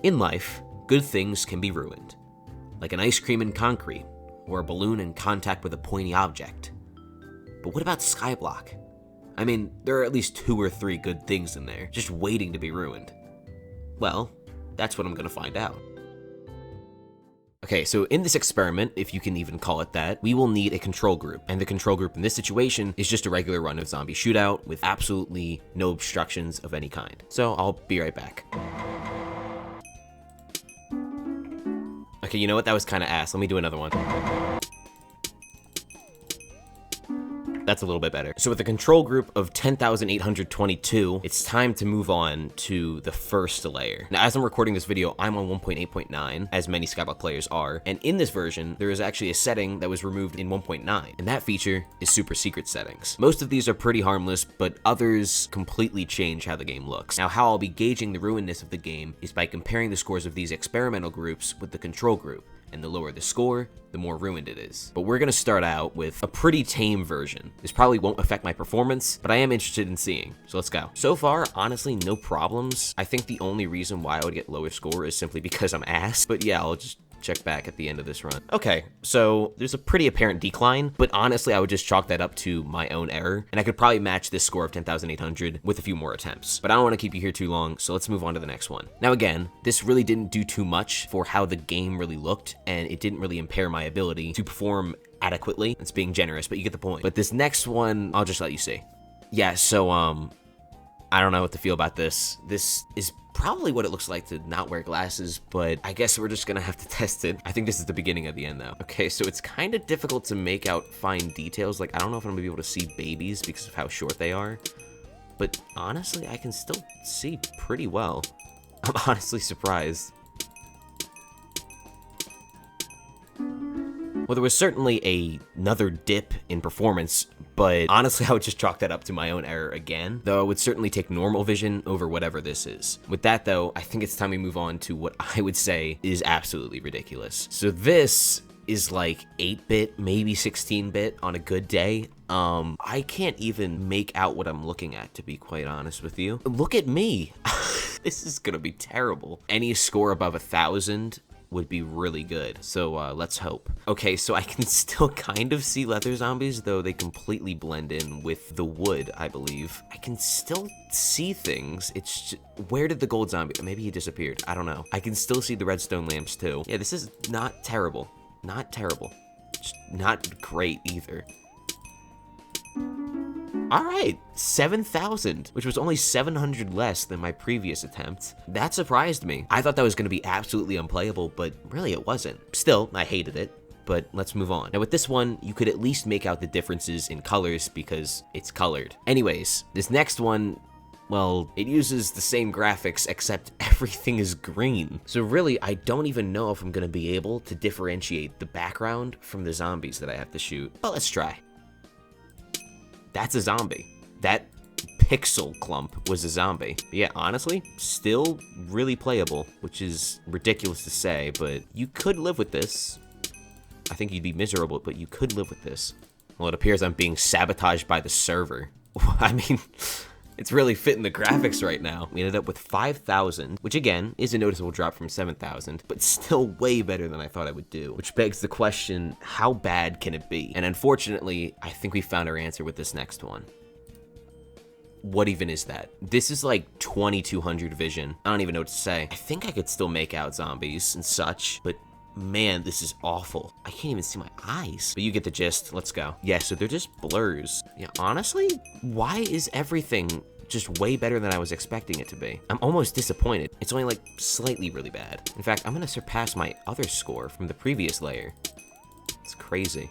In life, good things can be ruined, like an ice cream in concrete, or a balloon in contact with a pointy object. But what about Skyblock? I mean, there are at least 2 or 3 good things in there, just waiting to be ruined. Well, that's what I'm gonna find out. Okay, so in this experiment, if you can even call it that, we will need a control group. And the control group in this situation is just a regular run of zombie shootout with absolutely no obstructions of any kind. So I'll be right back. Okay, you know what? That was kind of ass. Let me do another one. That's a little bit better. So with a control group of 10,822, it's time to move on to the first layer. Now, as I'm recording this video, I'm on 1.8.9, as many Skyblock players are, and in this version, there is actually a setting that was removed in 1.9, and that feature is super secret settings. Most of these are pretty harmless, but others completely change how the game looks. Now, how I'll be gauging the ruinedness of the game is by comparing the scores of these experimental groups with the control group. And the lower the score, the more ruined it is. But we're gonna start out with a pretty tame version. This probably won't affect my performance, but I am interested in seeing, so let's go. So far, honestly, no problems. I think the only reason why I would get lower score is simply because I'm ass, but yeah, I'll just check back at the end of this run. Okay, so there's a pretty apparent decline, but honestly, I would just chalk that up to my own error, and I could probably match this score of 10,800 with a few more attempts. But I don't want to keep you here too long, so let's move on to the next one. Now again, this really didn't do too much for how the game really looked, and it didn't really impair my ability to perform adequately. It's being generous, but you get the point. But this next one, I'll just let you see. Yeah, so, I don't know what to feel about this. This is probably what it looks like to not wear glasses, but I guess we're just gonna have to test it. I think this is the beginning of the end though. Okay, so it's kind of difficult to make out fine details. Like, I don't know if I'm gonna be able to see babies because of how short they are, but honestly, I can still see pretty well. I'm honestly surprised. Well, there was certainly another dip in performance, but honestly, I would just chalk that up to my own error again, though I would certainly take normal vision over whatever this is. With that though, I think it's time we move on to what I would say is absolutely ridiculous. So this is like 8-bit, maybe 16-bit on a good day. I can't even make out what I'm looking at, to be quite honest with you. Look at me. This is gonna be terrible. Any score above 1,000 would be really good, so let's hope. Okay, so I can still kind of see leather zombies, though they completely blend in with the wood, I believe. I can still see things. It's just, where did the gold zombie? Maybe he disappeared. I don't know. I can still see the redstone lamps too. Yeah, this is not terrible. Not terrible. Just not great either. All right, 7,000, which was only 700 less than my previous attempt. That surprised me. I thought that was gonna be absolutely unplayable, but really it wasn't. Still, I hated it, but let's move on. Now with this one, you could at least make out the differences in colors because it's colored. Anyways, this next one, well, it uses the same graphics except everything is green. So really, I don't even know if I'm gonna be able to differentiate the background from the zombies that I have to shoot, but let's try. That's a zombie. That pixel clump was a zombie. But yeah, honestly, still really playable, which is ridiculous to say, but you could live with this. I think you'd be miserable, but you could live with this. Well, it appears I'm being sabotaged by the server. I mean, it's really fitting the graphics right now. We ended up with 5,000, which again, is a noticeable drop from 7,000, but still way better than I thought I would do. Which begs the question, how bad can it be? And unfortunately, I think we found our answer with this next one. What even is that? This is like 2200 vision. I don't even know what to say. I think I could still make out zombies and such, but man, this is awful. I can't even see my eyes. But you get the gist. Let's go. Yeah, so they're just blurs. Yeah, honestly, why is everything just way better than I was expecting it to be? I'm almost disappointed. It's only like slightly really bad. In fact, I'm gonna surpass my other score from the previous layer. It's crazy.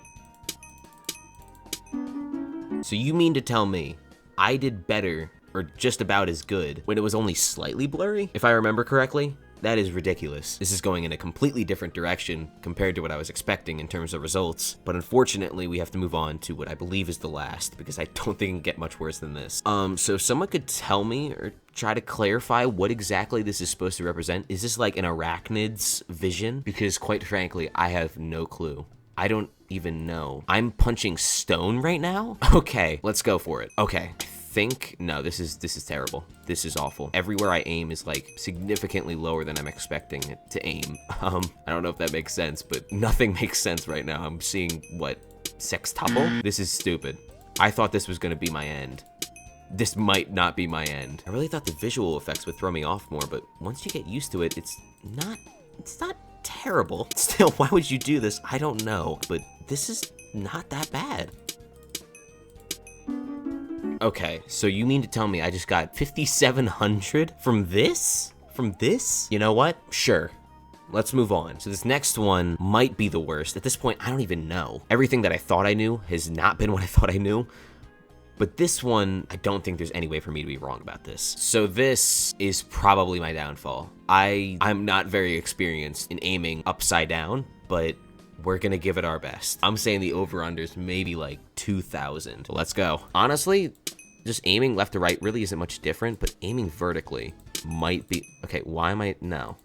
So you mean to tell me I did better, or just about as good, when it was only slightly blurry? If I remember correctly? That is ridiculous. This is going in a completely different direction compared to what I was expecting in terms of results, but unfortunately we have to move on to what I believe is the last, because I don't think it can get much worse than this. So someone could tell me or try to clarify what exactly this is supposed to represent. Is this like an arachnid's vision? Because quite frankly, I have no clue. I don't even know. I'm punching stone right now? Okay, let's go for it. Okay, I think, no, this is terrible. This is awful. Everywhere I aim is like significantly lower than I'm expecting it to aim. I don't know if that makes sense, but nothing makes sense right now. I'm seeing, what, sextuple? This is stupid. I thought this was gonna be my end. This might not be my end. I really thought the visual effects would throw me off more, but once you get used to it, it's not terrible. Still, why would you do this? I don't know, but this is not that bad. Okay, so you mean to tell me I just got 5,700 from this? From this? You know what? Sure. Let's move on. So this next one might be the worst. At this point, I don't even know. Everything that I thought I knew has not been what I thought I knew. But this one, I don't think there's any way for me to be wrong about this. So this is probably my downfall. I'm not very experienced in aiming upside down, but we're gonna give it our best. I'm saying the over-unders maybe like 2,000. So let's go. Honestly, just aiming left to right really isn't much different, but aiming vertically might be... Okay, why am I... No,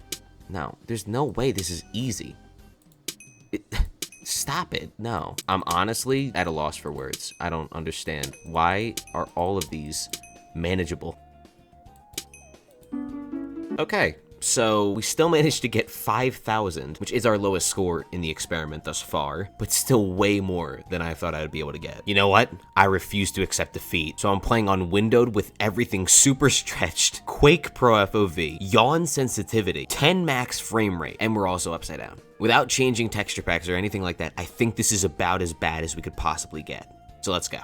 there's no way this is easy. Stop it, no. I'm honestly at a loss for words. I don't understand. Why are all of these manageable? Okay, so we still managed to get 5,000, which is our lowest score in the experiment thus far, but still way more than I thought I would be able to get. You know what? I refuse to accept defeat, so I'm playing on windowed with everything super stretched, Quake Pro FOV, yawn sensitivity, 10 max frame rate, and we're also upside down. Without changing texture packs or anything like that, I think this is about as bad as we could possibly get. So let's go.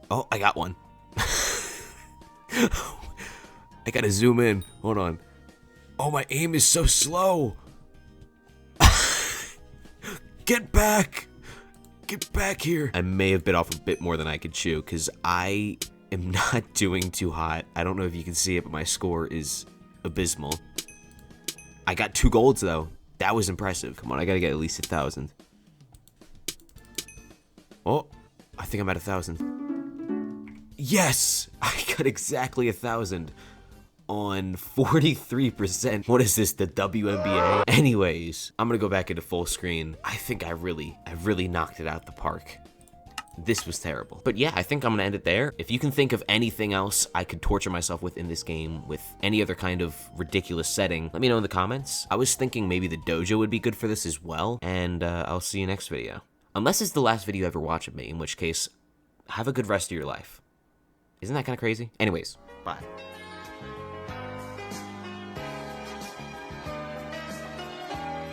Oh, I got one. I gotta zoom in. Hold on. Oh, my aim is so slow. Get back. Get back here. I may have bit off a bit more than I could chew because I am not doing too hot. I don't know if you can see it, but my score is abysmal. I got 2 golds though. That was impressive. Come on, I gotta get at least 1,000. Oh, I think I'm at 1,000. Yes! I got exactly 1,000 on 43%. What is this, the WNBA? Anyways, I'm gonna go back into full screen. I think I really knocked it out the park. This was terrible. But yeah, I think I'm gonna end it there. If you can think of anything else I could torture myself with in this game, with any other kind of ridiculous setting, let me know in the comments. I was thinking maybe the dojo would be good for this as well, and I'll see you next video. Unless it's the last video you ever watch of me, in which case, have a good rest of your life. Isn't that kind of crazy? Anyways, bye.